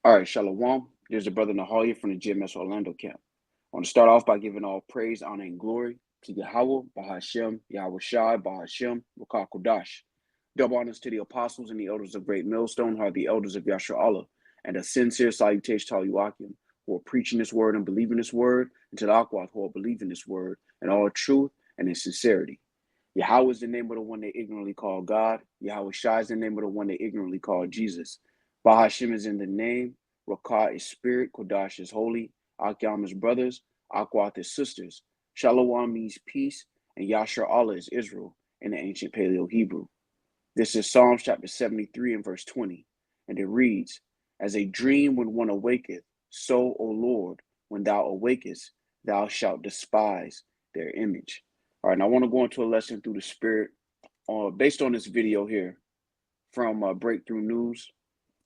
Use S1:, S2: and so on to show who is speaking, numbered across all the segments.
S1: All right, Shalom. There's a brother Nahalia from the GMS Orlando camp. I want to start off by giving all praise, honor, and glory to Yahweh, Bahashem, Yahweh Shai, Bahashem, Rakah Kodash. Double honors to the apostles and the elders of Great Millstone, who are the elders of Yahshua Allah, and a sincere salutation to all you Akim, who are preaching this word and believing this word, and to the Akwat, who are believing this word in all truth and in sincerity. Yahweh is the name of the one they ignorantly call God. Yahweh Shai is the name of the one they ignorantly call Jesus. Bahashim is in the name. Rakah is spirit. Kodash is holy. Akyam is brothers. Akwath is sisters. Shalom means peace. And Yashar Allah is Israel in the ancient Paleo Hebrew. This is Psalms chapter 73 and verse 20. And it reads, as a dream when one awaketh, so, O Lord, when thou awakest, thou shalt despise their image. All right, and I want to go into a lesson through the Spirit based on this video here from Breakthrough News.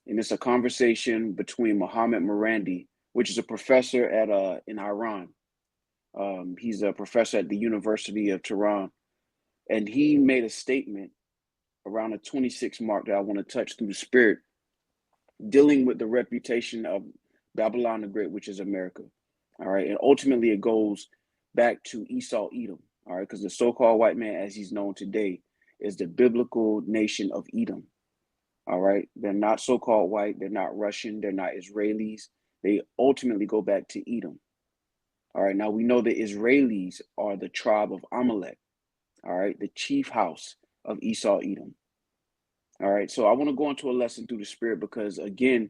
S1: And it's a conversation between Mohammed Marandi, which is a professor at in Iran. He's a professor at the University of Tehran. And he made a statement around the 26 mark that I want to touch through the Spirit, dealing with the reputation of Babylon the Great, which is America. All right, and ultimately it goes back to Esau, Edom. All right, because the so-called white man, as he's known today, is the biblical nation of Edom. All right, they're not so-called white, they're not Russian, they're not Israelis. They ultimately go back to Edom. All right, now we know the Israelis are the tribe of Amalek. All right, the chief house of Esau, Edom. All right, so I want to go into a lesson through the Spirit because, again,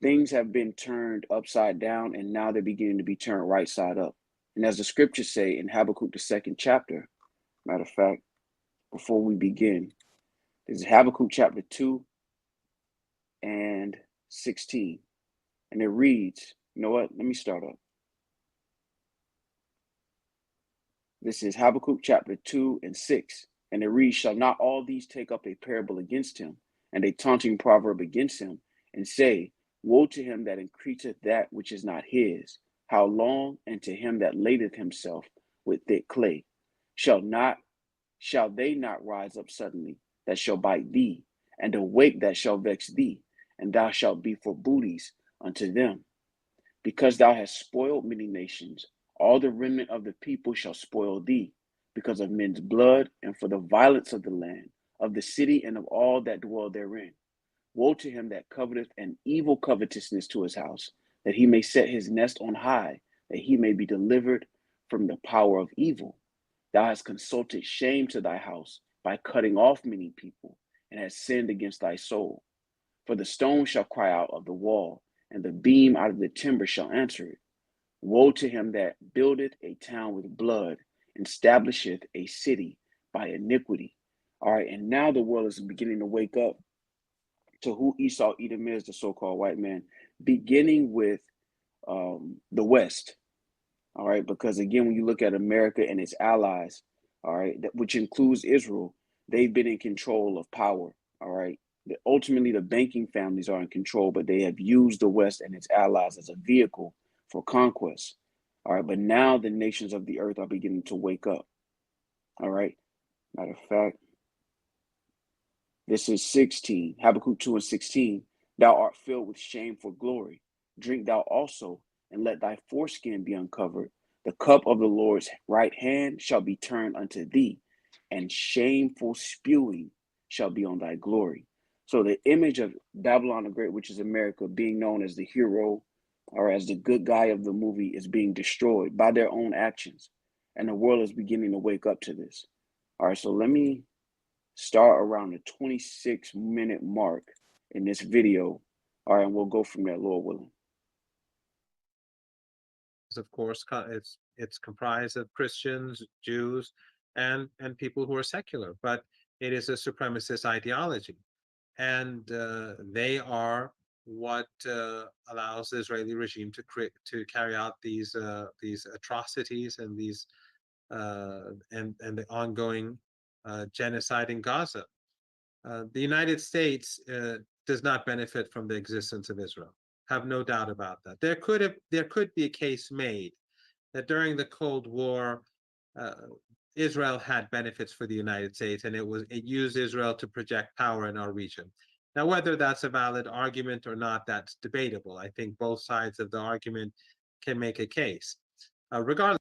S1: things have been turned upside down and now they're beginning to be turned right side up. And as the scriptures say in Habakkuk, the 2nd chapter, matter of fact, before we begin, this is Habakkuk chapter 2 and 16. And it reads, you know what? Let me start up. This is Habakkuk chapter 2 and 6. And it reads, shall not all these take up a parable against him, and a taunting proverb against him, and say, woe to him that increaseth that which is not his. How long? And to him that ladeth himself with thick clay. Shall they not rise up suddenly, that shall bite thee, and awake that shall vex thee, and thou shalt be for booties unto them. Because thou hast spoiled many nations, all the remnant of the people shall spoil thee, because of men's blood, and for the violence of the land, of the city, and of all that dwell therein. Woe to him that coveteth an evil covetousness to his house, that he may set his nest on high, that he may be delivered from the power of evil. Thou hast consulted shame to thy house by cutting off many people, and hast sinned against thy soul. For the stone shall cry out of the wall, and the beam out of the timber shall answer it. Woe to him that buildeth a town with blood, and establisheth a city by iniquity. All right, and now the world is beginning to wake up to who Esau Edom is, the so-called white man, beginning with the West. All right, because again, when you look at America and its allies, all right, which includes Israel, they've been in control of power. All right, ultimately the banking families are in control, but they have used the West and its allies as a vehicle for conquest. All right, but now the nations of the earth are beginning to wake up. All right, matter of fact, this is 16, Habakkuk 2 and 16. Thou art filled with shame for glory. Drink thou also, and let thy foreskin be uncovered. The cup of the Lord's right hand shall be turned unto thee, and shameful spewing shall be on thy glory. So the image of Babylon the Great, which is America, being known as the hero or as the good guy of the movie, is being destroyed by their own actions. And the world is beginning to wake up to this. All right, so let me start around the 26-minute mark in this video. All right, and we'll go from there, Lord willing.
S2: Of course, it's comprised of Christians, Jews, and people who are secular, but it is a supremacist ideology, and they are what allows the Israeli regime to carry out these atrocities and these and the ongoing genocide in Gaza. The United States does not benefit from the existence of Israel. Have no doubt about that. There could be a case made that during the Cold War, uh, Israel had benefits for the United States, and it used Israel to project power in our region. Now, whether that's a valid argument or not, that's debatable. I think both sides of the argument can make a case. Regardless,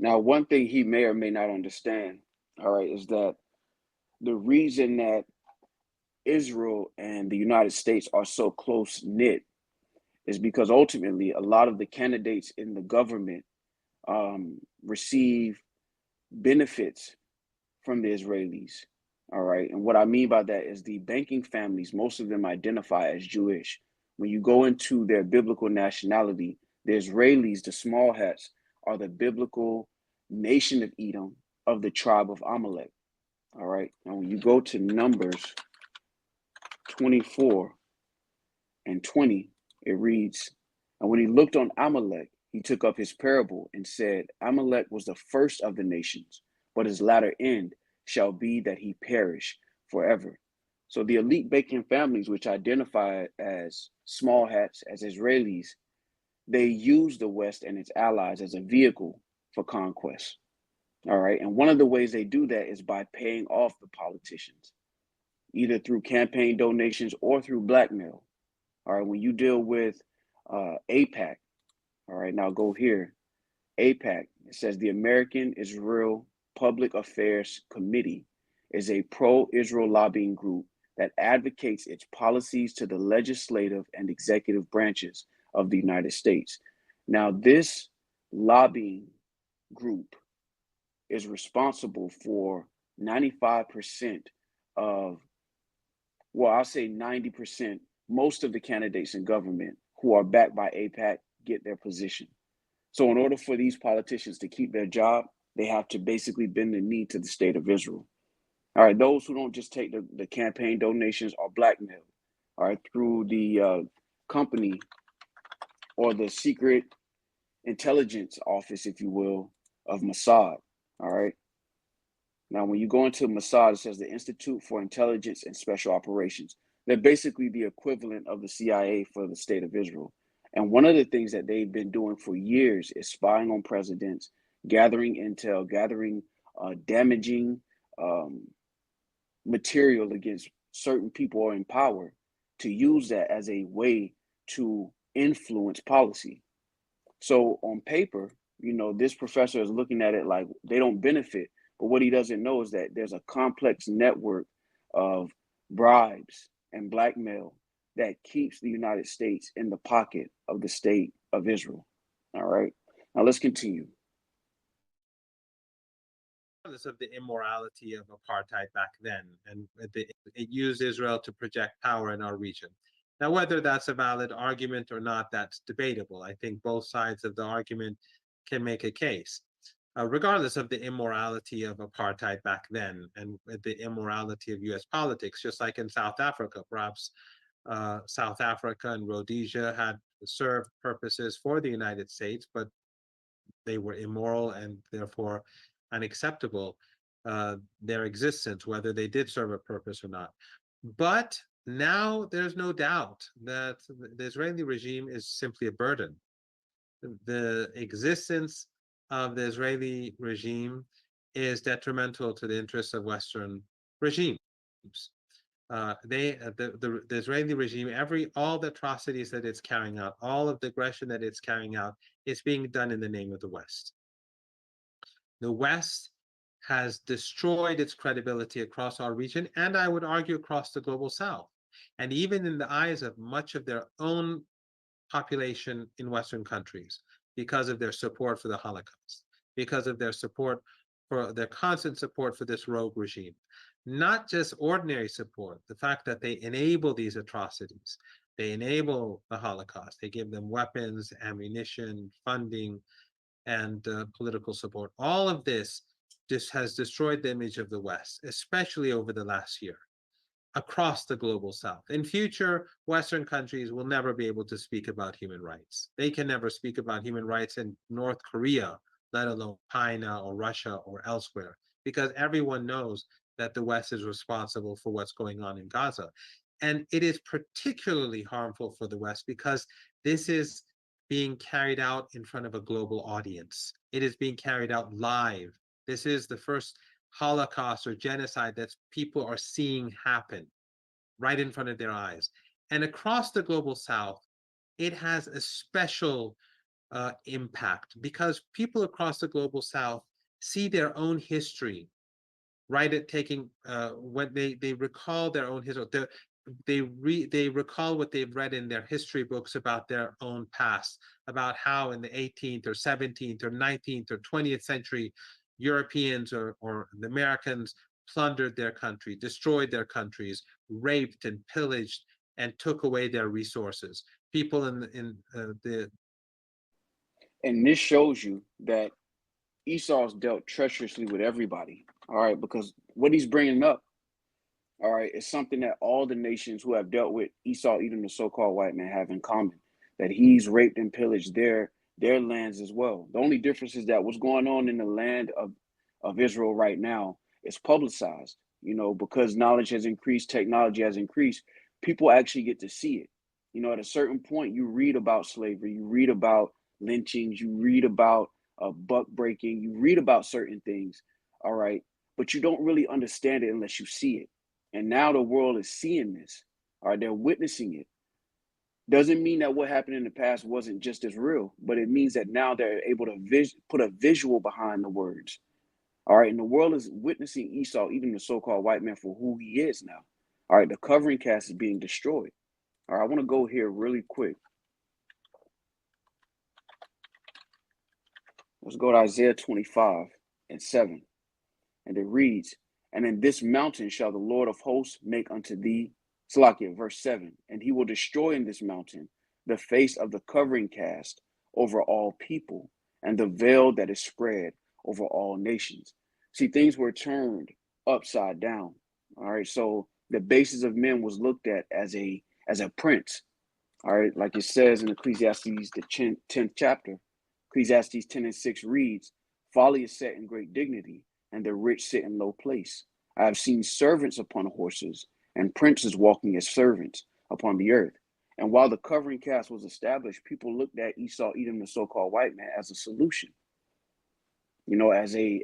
S1: Now, one thing he may or may not understand, all right, is that the reason that Israel and the United States are so close knit is because ultimately a lot of the candidates in the government receive benefits from the Israelis. All right. And what I mean by that is the banking families, most of them identify as Jewish. When you go into their biblical nationality, the Israelis, the small hats, are the biblical nation of Edom of the tribe of Amalek. All right. And when you go to Numbers 24 and 20, it reads, "And when he looked on Amalek, he took up his parable and said, Amalek was the first of the nations, but his latter end shall be that he perish forever." So the elite banking families, which identify as small hats, as Israelis, they use the West and its allies as a vehicle for conquest. All right. And one of the ways they do that is by paying off the politicians, either through campaign donations or through blackmail. All right. When you deal with APAC, all right, now go here. APAC, it says the American Israel Public Affairs Committee is a pro Israel lobbying group that advocates its policies to the legislative and executive branches of the United States. Now, this lobbying group is responsible for 95% of, well, I'll say 90%, most of the candidates in government who are backed by APAC get their position. So, in order for these politicians to keep their job, they have to basically bend the knee to the state of Israel. All right, those who don't just take the campaign donations are blackmailed, all right, through the company or the secret intelligence office, if you will, of Mossad. All right. Now, when you go into Mossad, it says the Institute for Intelligence and Special Operations. They're basically the equivalent of the CIA for the state of Israel. And one of the things that they've been doing for years is spying on presidents, gathering intel, gathering damaging um, material against certain people in power to use that as a way to influence policy. So on paper, this professor is looking at it like they don't benefit. But what he doesn't know is that there's a complex network of bribes and blackmail that keeps the United States in the pocket of the state of Israel. All right. Now let's continue.
S2: regardless of the immorality of apartheid back then, and it used Israel to project power in our region. Now, whether that's a valid argument or not, that's debatable. I think both sides of the argument can make a case. Regardless of the immorality of apartheid back then and the immorality of US politics, just like in South Africa, perhaps South Africa and Rhodesia had served purposes for the United States, but they were immoral and therefore unacceptable, their existence, whether they did serve a purpose or not. But now there's no doubt that the Israeli regime is simply a burden. The existence of the Israeli regime is detrimental to the interests of Western regimes. The Israeli regime, all the atrocities that it's carrying out, all of the aggression that it's carrying out, is being done in the name of the West. The West has destroyed its credibility across our region, and I would argue across the global South, and even in the eyes of much of their own population in Western countries, because of their support for the Holocaust, because of their support for their constant support for this rogue regime. Not just ordinary support, the fact that they enable these atrocities, they enable the Holocaust, they give them weapons, ammunition, funding, and political support. All of this just has destroyed the image of the West, especially over the last year, across the global South. In future, Western countries will never be able to speak about human rights. They can never speak about human rights in North Korea, let alone China or Russia or elsewhere, because everyone knows that the West is responsible for what's going on in Gaza. And it is particularly harmful for the West because this is being carried out in front of a global audience. It is being carried out live. This is the first holocaust or genocide that people are seeing happen right in front of their eyes. And across the global south, it has a special impact because people across the global south see their own history, right? At taking when they recall their own history, they recall what they've read in their history books about their own past, about how in the 18th or 17th or 19th or 20th century, Europeans or the Americans plundered their country, destroyed their countries, raped and pillaged and took away their resources. People in the
S1: And this shows you that Esau's dealt treacherously with everybody. All right, because what he's bringing up, all right, is something that all the nations who have dealt with Esau, even the so-called white man, have in common. That he's raped and pillaged their lands as well. The only difference is that what's going on in the land of Israel right now is publicized. You know, because knowledge has increased, technology has increased, people actually get to see it. You know, at a certain point, you read about slavery, you read about lynchings, you read about buck breaking, you read about certain things. All right, but you don't really understand it unless you see it. And now the world is seeing this. All right, they're witnessing it. Doesn't mean that what happened in the past wasn't just as real, but it means that now they're able to put a visual behind the words. All right, and the world is witnessing Esau, even the so-called white man, for who he is now. All right, the covering cast is being destroyed. All right, I want to go here really quick. Let's go to Isaiah 25 and 7. And it reads, "And in this mountain shall the Lord of hosts make unto thee," Salakia, verse 7, "and he will destroy in this mountain the face of the covering cast over all people, and the veil that is spread over all nations." See, things were turned upside down. All right, so the basis of men was looked at as a prince. All right, like it says in Ecclesiastes, the 10th chapter, Ecclesiastes 10 and 6 reads, "Folly is set in great dignity, and the rich sit in low place. I have seen servants upon horses, and princes walking as servants upon the earth." And while the covering cast was established, people looked at Esau, Edom, the so-called white man, as a solution, you know, as a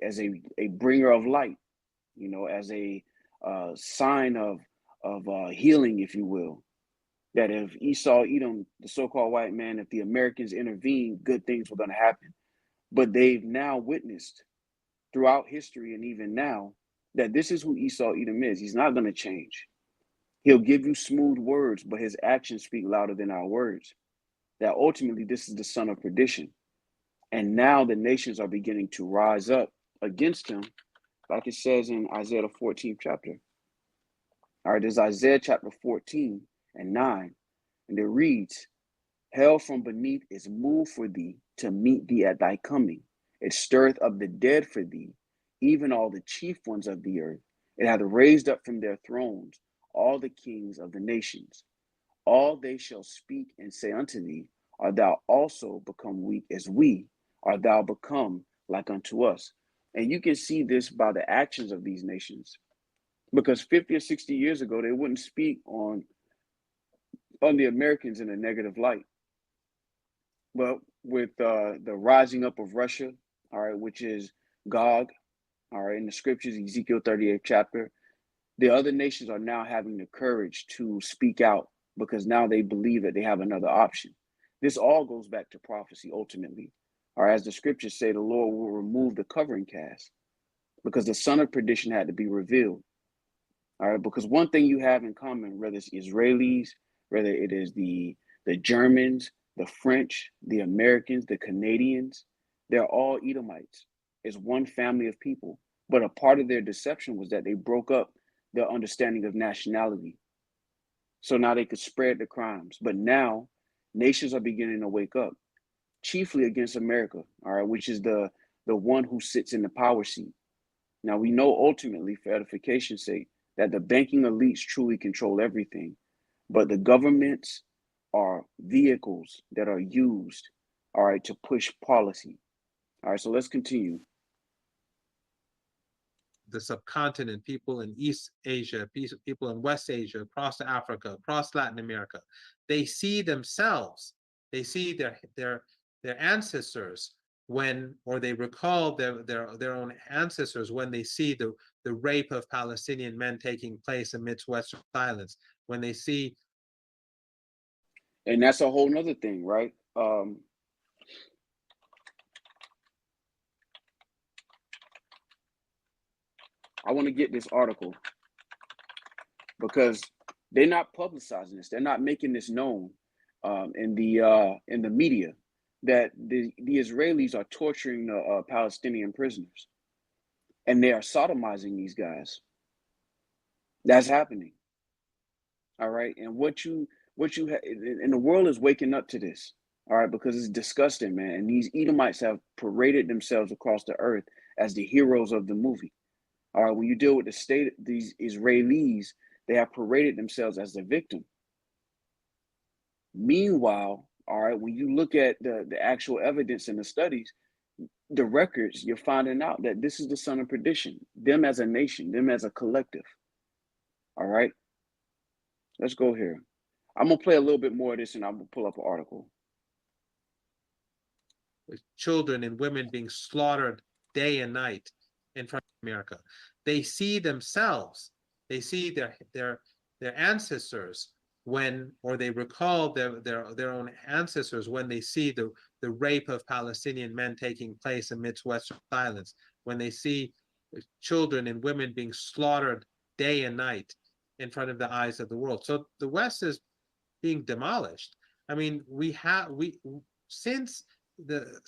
S1: bringer of light, you know, as a sign of healing, if you will. That if Esau, Edom, the so-called white man, if the Americans intervened, good things were going to happen. But they've now witnessed throughout history and even now that this is who Esau, Edom is. He's not going to change. He'll give you smooth words, but his actions speak louder than our words. That ultimately this is the son of perdition. And now the nations are beginning to rise up against him, like it says in Isaiah the 14th chapter. All right, there's Isaiah chapter 14 and 9, and it reads, "Hell from beneath is moved for thee to meet thee at thy coming. It stirreth up the dead for thee, even all the chief ones of the earth. It hath raised up from their thrones all the kings of the nations. All they shall speak and say unto thee, Art thou also become weak as we? Art thou become like unto us?" And you can see this by the actions of these nations. Because 50 or 60 years ago, they wouldn't speak on the Americans in a negative light. Well, with the rising up of Russia, all right, which is Gog, all right, in the scriptures, Ezekiel 38th chapter, the other nations are now having the courage to speak out because now they believe that they have another option. This all goes back to prophecy ultimately. Or as the scriptures say, the Lord will remove the covering cast because the son of perdition had to be revealed. All right, because one thing you have in common, whether it's Israelis, whether it is the Germans, the French, the Americans, the Canadians, they're all Edomites. It's one family of people. But a part of their deception was that they broke up their understanding of nationality. So now they could spread the crimes. But now nations are beginning to wake up, chiefly against America, all right, which is the one who sits in the power seat. Now we know ultimately, for edification's sake, that the banking elites truly control everything, but the governments are vehicles that are used, all right, to push policy. All right, so let's continue.
S2: the subcontinent, people in East Asia, people in West Asia, across Africa, across Latin America, they see themselves, they see their ancestors when, or they recall their own ancestors when they see the rape of Palestinian men taking place amidst Western silence, when they see.
S1: And that's a whole nother thing, right? I want to get this article because they're not publicizing this. They're not making this known in the media that the Israelis are torturing the Palestinian prisoners and they are sodomizing these guys. That's happening. All right, and and the world is waking up to this. All right, because it's disgusting, man. And these Edomites have paraded themselves across the earth as the heroes of the movie. All right, when you deal with the state, these Israelis, they have paraded themselves as the victim. Meanwhile, all right, when you look at the actual evidence in the studies, the records, you're finding out that this is the son of perdition, them as a nation, them as a collective. All right, let's go here. I'm gonna play a little bit more of this and I'm gonna pull up an article.
S2: Children and women being slaughtered day and night in front of America. They see themselves, they see their ancestors when, or they recall their own ancestors when they see the rape of Palestinian men taking place amidst Western silence, when they see children and women being slaughtered day and night in front of the eyes of the world. So the West is being demolished. I mean, we since the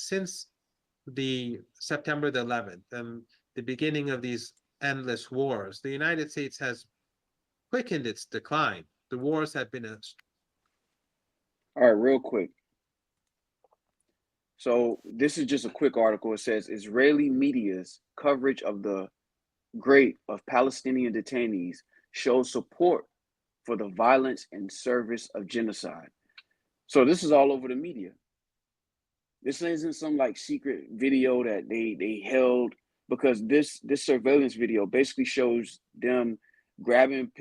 S2: September the 11th and the beginning of these endless wars, the United States has quickened its decline. The wars have been a.
S1: All right, real quick. So this is just a quick article. It says Israeli media's coverage of the grave of Palestinian detainees shows support for the violence and service of genocide. So this is all over the media. This isn't some like secret video that they held, because this surveillance video basically shows them grabbing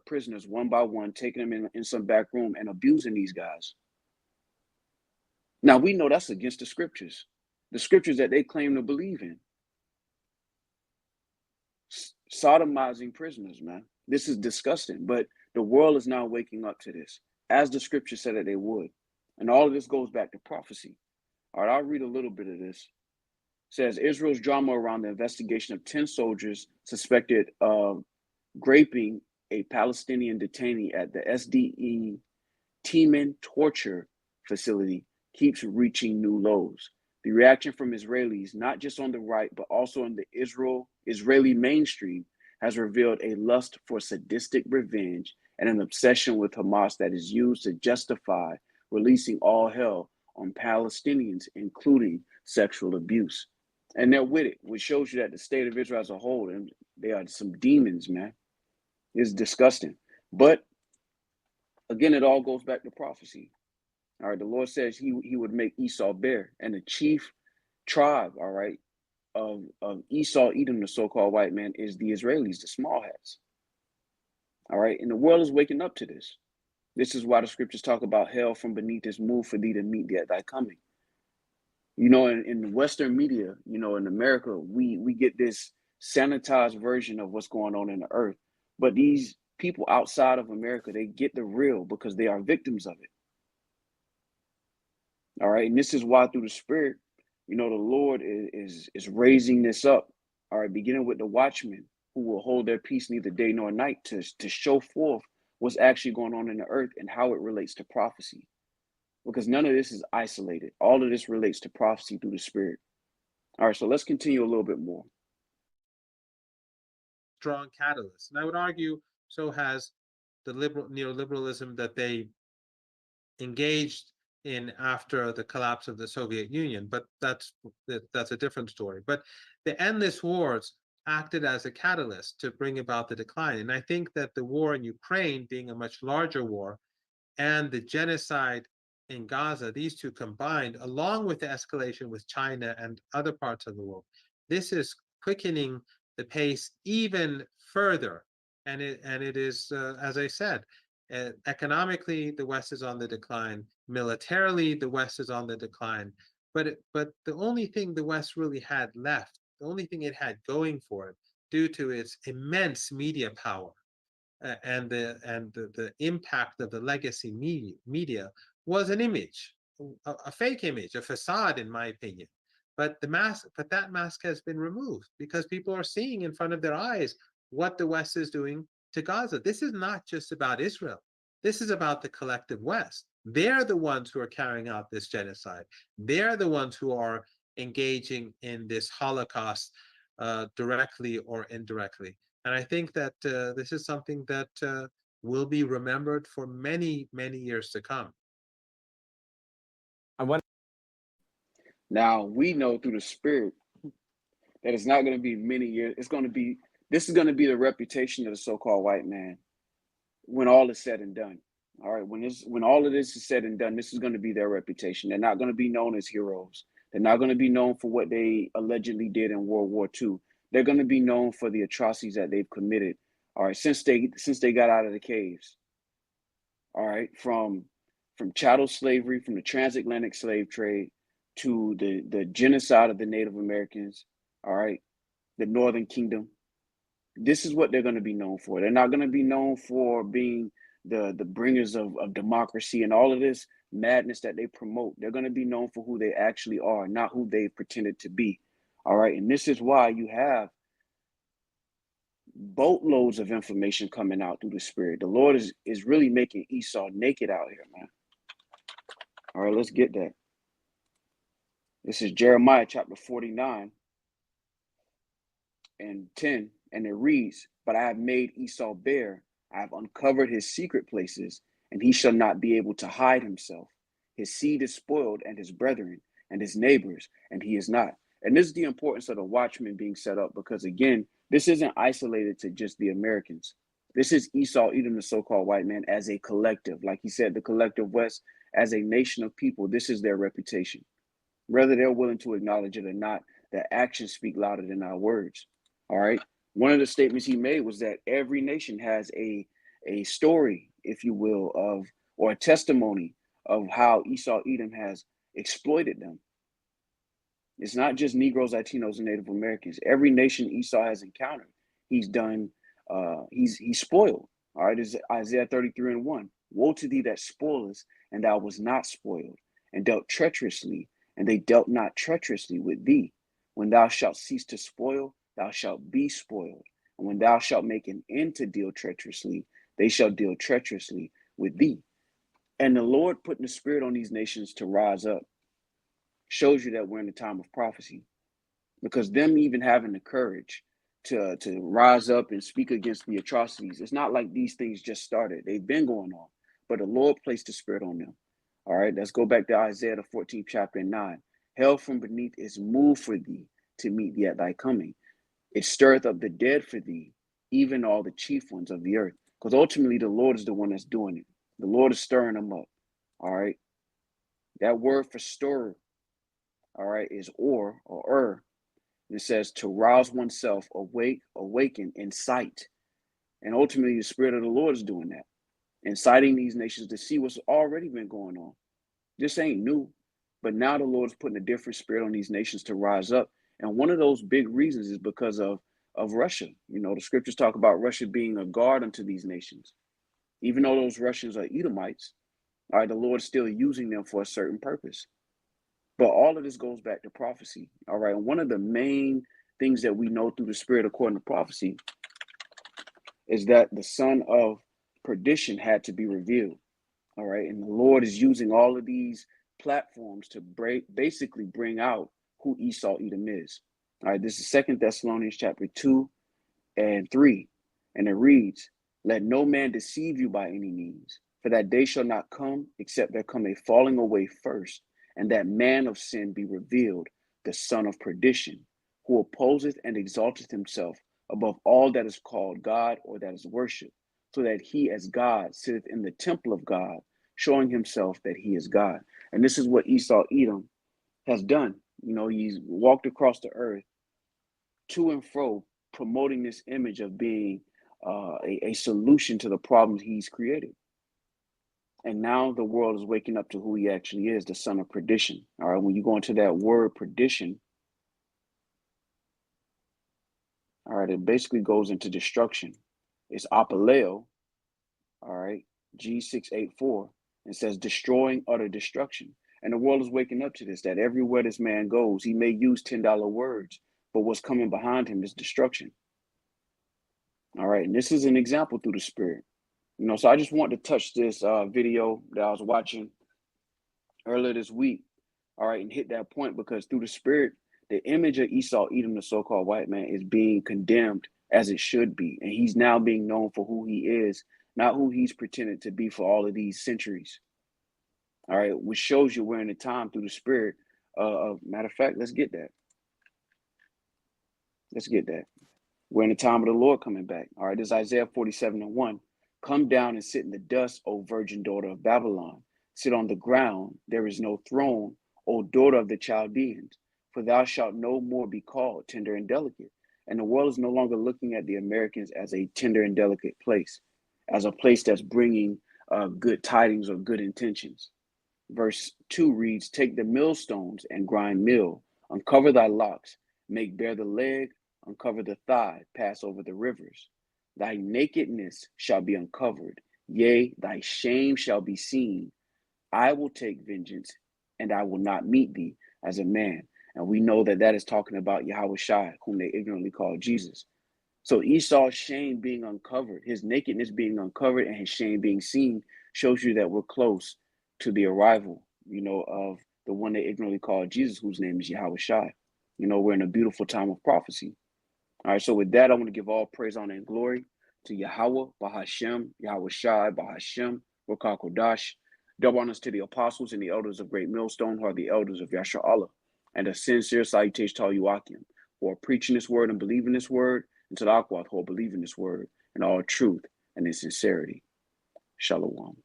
S1: prisoners one by one, taking them in some back room and abusing these guys. Now we know that's against the scriptures that they claim to believe in. Sodomizing prisoners, man. This is disgusting, but the world is now waking up to this, as the scripture said that they would. And all of this goes back to prophecy. All right, I'll read a little bit of this. It says Israel's drama around the investigation of 10 soldiers suspected of raping a Palestinian detainee at the SDE Teman torture facility keeps reaching new lows. The reaction from Israelis, not just on the right, but also in the Israeli mainstream, has revealed a lust for sadistic revenge and an obsession with Hamas that is used to justify releasing all hell on Palestinians, including sexual abuse. And they're with it, which shows you that the state of Israel as a whole, and they are some demons, man. It's disgusting. But again, it all goes back to prophecy. All right, the Lord says he would make Esau bare, and the chief tribe, all right, of Esau, Edom, the so-called white man, is the Israelis, the small hats. All right, and the world is waking up to this. This is why the scriptures talk about hell from beneath is moved for thee to meet thy coming. You know, in the Western media, you know, in America, we get this sanitized version of what's going on in the earth. But these people outside of America, they get the real because they are victims of it. All right. And this is why through the spirit, you know, the Lord is raising this up. All right, beginning with the watchmen who will hold their peace neither day nor night to show forth what's actually going on in the earth and how it relates to prophecy. Because none of this is isolated. All of this relates to prophecy through the spirit. All right, so let's continue a little bit more.
S2: Strong catalyst. And I would argue so has the liberal neoliberalism that they engaged in after the collapse of the Soviet Union, but that's a different story. But the endless wars acted as a catalyst to bring about the decline. And I think that the war in Ukraine, being a much larger war, and the genocide in Gaza, these two combined, along with the escalation with China and other parts of the world, this is quickening the pace even further. And it is, as I said, economically, the West is on the decline. Militarily, the West is on the decline. but the only thing the West really had left, the only thing it had going for it, due to its immense media power, and the impact of the legacy media was an image, a fake image, a facade, in my opinion. But that mask has been removed because people are seeing in front of their eyes what the West is doing to Gaza. This is not just about Israel. This is about the collective West. They're the ones who are carrying out this genocide. They're the ones who are engaging in this Holocaust, directly or indirectly. And I think that this is something that will be remembered for many, many years to come.
S3: I want
S1: Now we know through the Spirit that it's not going to be many years. This is going to be the reputation of the so-called white man when all is said and done. All right, when all of this is said and done, this is going to be their reputation. They're not going to be known as heroes. They're not going to be known for what they allegedly did in World War II. They're going to be known for the atrocities that they've committed. All right, since they got out of the caves. All right, from chattel slavery, from the transatlantic slave trade to the genocide of the Native Americans. All right, the Northern Kingdom. This is what they're going to be known for. They're not going to be known for being the bringers of democracy and all of this madness that they promote. They're going to be known for who they actually are, not who they pretended to be. All right, and this is why you have boatloads of information coming out through the Spirit. The Lord is really making Esau naked out here, man. All right, let's get that. This is Jeremiah chapter 49 and 10, and it reads, "But I have made Esau bare, I have uncovered his secret places, and he shall not be able to hide himself. His seed is spoiled, and his brethren, and his neighbors, and he is not." And this is the importance of the watchman being set up, because again, this isn't isolated to just the Americans. This is Esau, Edom, the so-called white man, as a collective. Like he said, the collective West, as a nation of people, this is their reputation. Whether they're willing to acknowledge it or not, their actions speak louder than our words. All right. One of the statements he made was that every nation has a story, if you will, of or a testimony of how Esau Edom has exploited them. It's not just Negroes, Latinos, and Native Americans. Every nation Esau has encountered, he's done. He's spoiled. All right. Is Isaiah 33:1. Woe to thee that spoilest, and thou was not spoiled, and dealt treacherously, and they dealt not treacherously with thee. When thou shalt cease to spoil, thou shalt be spoiled. And when thou shalt make an end to deal treacherously, they shall deal treacherously with thee. And the Lord putting the Spirit on these nations to rise up shows you that we're in a time of prophecy. Because them even having the courage to rise up and speak against the atrocities, it's not like these things just started. They've been going on. But the Lord placed the Spirit on them. All right, let's go back to Isaiah, the 14th chapter and 9. Hell from beneath is moved for thee to meet thee at thy coming. It stirreth up the dead for thee, even all the chief ones of the earth. Because ultimately, the Lord is the one that's doing it. The Lord is stirring them up. All right. That word for stir, all right, is or. And it says to rouse oneself, awaken, incite. And ultimately, the Spirit of the Lord is doing that, inciting these nations to see what's already been going on. This ain't new, but now the Lord's putting a different spirit on these nations to rise up. And one of those big reasons is because of Russia. You know, the scriptures talk about Russia being a guard unto these nations. Even though those Russians are Edomites, all right, the Lord's still using them for a certain purpose. But all of this goes back to prophecy. All right. And one of the main things that we know through the Spirit according to prophecy is that the son of perdition had to be revealed. All right. And the Lord is using all of these platforms to basically bring out who Esau Edom is. All right. This is 2 Thessalonians chapter 2 and 3. And it reads, "Let no man deceive you by any means, for that day shall not come except there come a falling away first, and that man of sin be revealed, the son of perdition, who opposeth and exalteth himself above all that is called God or that is worshipped, so that he as God sitteth in the temple of God, showing himself that he is God." And this is what Esau Edom has done. You know, he's walked across the earth to and fro, promoting this image of being a solution to the problems he's created. And now the world is waking up to who he actually is, the son of perdition. All right, when you go into that word perdition, all right, it basically goes into destruction. It's apoleo, all right, G684, and says destroying, utter destruction. And the world is waking up to this, that everywhere this man goes, he may use $10 words, but what's coming behind him is destruction. All right, and this is an example through the spirit. So I just want to touch this video that I was watching earlier this week, all right, and hit that point because through the spirit, the image of Esau, Edom, the so-called white man, is being condemned as it should be. And he's now being known for who he is, not who he's pretended to be for all of these centuries. All right, which shows you we're in a time through the spirit. Matter of fact, let's get that. Let's get that. We're in the time of the Lord coming back. All right, this is Isaiah 47:1. Come down and sit in the dust, O virgin daughter of Babylon. Sit on the ground. There is no throne, O daughter of the Chaldeans. For thou shalt no more be called tender and delicate. And the world is no longer looking at the Americans as a tender and delicate place, as a place that's bringing good tidings or good intentions. Verse 2 reads, take the millstones and grind meal, uncover thy locks, make bare the leg, uncover the thigh, pass over the rivers. Thy nakedness shall be uncovered, yea, thy shame shall be seen. I will take vengeance, and I will not meet thee as a man. And we know that that is talking about Yahweh Shai, whom they ignorantly call Jesus. So Esau's shame being uncovered, his nakedness being uncovered, and his shame being seen shows you that we're close to the arrival, of the one they ignorantly call Jesus, whose name is Yahweh Shai. We're in a beautiful time of prophecy. All right, so with that, I want to give all praise, honor, and glory to Yahweh, Bahashem, Yahweh Shai, Bahashem, Rakah Kodash. Double honors to the apostles and the elders of Great Millstone, who are the elders of Yasha Allah, and a sincere salutation to all you Akim, who are preaching this word and believing this word, and to the Akwath, who are believing this word in all truth and in sincerity. Shalom.